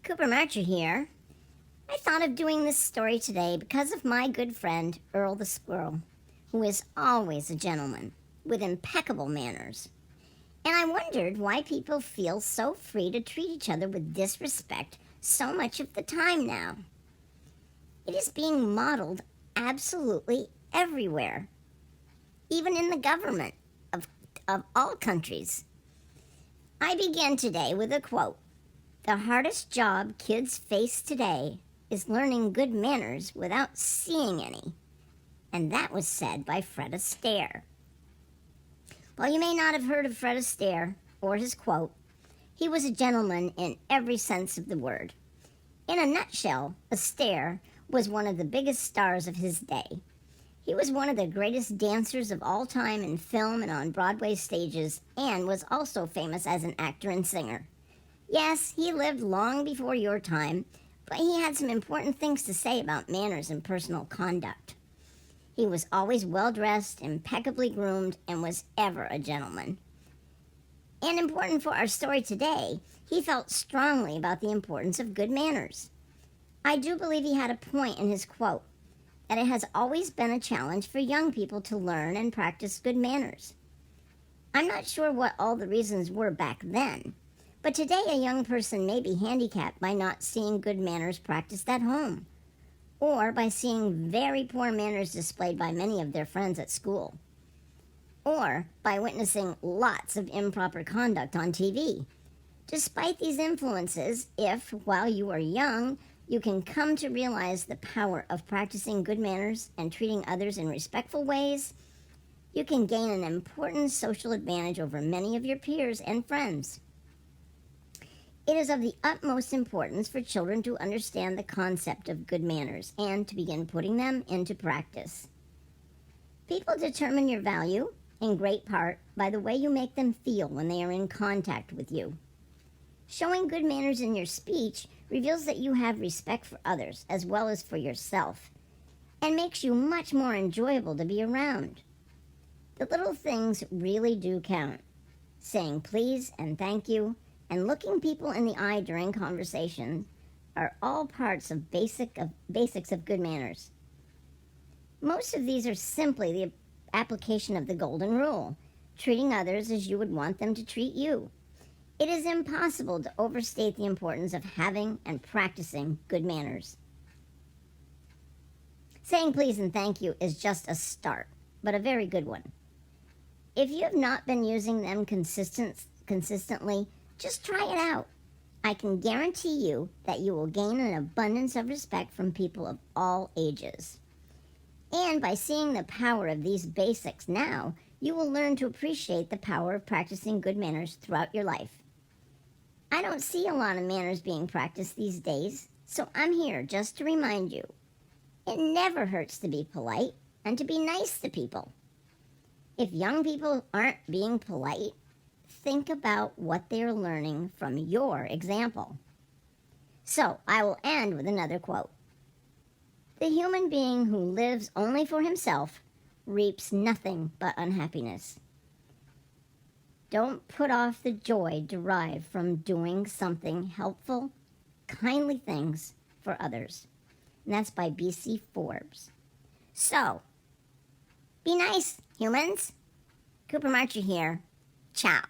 Cooper Marcher here. I thought of doing this story today because of my good friend Earl the Squirrel, who is always a gentleman with impeccable manners. And I wondered why people feel so free to treat each other with disrespect so much of the time now. It is being modeled absolutely everywhere, even in the government of all countries. I begin today with a quote. The hardest job kids face today is learning good manners without seeing any. And that was said by Fred Astaire. While you may not have heard of Fred Astaire or his quote, he was a gentleman in every sense of the word. In a nutshell, Astaire was one of the biggest stars of his day. He was one of the greatest dancers of all time in film and on Broadway stages, and was also famous as an actor and singer. Yes, he lived long before your time, but he had some important things to say about manners and personal conduct. He was always well-dressed, impeccably groomed, and was ever a gentleman. And important for our story today, he felt strongly about the importance of good manners. I do believe he had a point in his quote, that it has always been a challenge for young people to learn and practice good manners. I'm not sure what all the reasons were back then, but today a young person may be handicapped by not seeing good manners practiced at home, or by seeing very poor manners displayed by many of their friends at school, or by witnessing lots of improper conduct on TV. Despite these influences, if, while you are young, you can come to realize the power of practicing good manners and treating others in respectful ways, you can gain an important social advantage over many of your peers and friends. It is of the utmost importance for children to understand the concept of good manners and to begin putting them into practice. People determine your value, in great part, by the way you make them feel when they are in contact with you. Showing good manners in your speech reveals that you have respect for others as well as for yourself, and makes you much more enjoyable to be around. The little things really do count. Saying please and thank you, and looking people in the eye during conversation are all parts of basics of good manners. Most of these are simply the application of the golden rule, treating others as you would want them to treat you. It is impossible to overstate the importance of having and practicing good manners. Saying please and thank you is just a start, but a very good one. If you have not been using them consistently, just try it out. I can guarantee you that you will gain an abundance of respect from people of all ages. And by seeing the power of these basics now, you will learn to appreciate the power of practicing good manners throughout your life. I don't see a lot of manners being practiced these days, so I'm here just to remind you. It never hurts to be polite and to be nice to people. If young people aren't being polite, think about what they are learning from your example. So I will end with another quote. The human being who lives only for himself reaps nothing but unhappiness. Don't put off the joy derived from doing something helpful, kindly things for others. And that's by B.C. Forbes. So, be nice, humans. Cooper Marcher here. Ciao.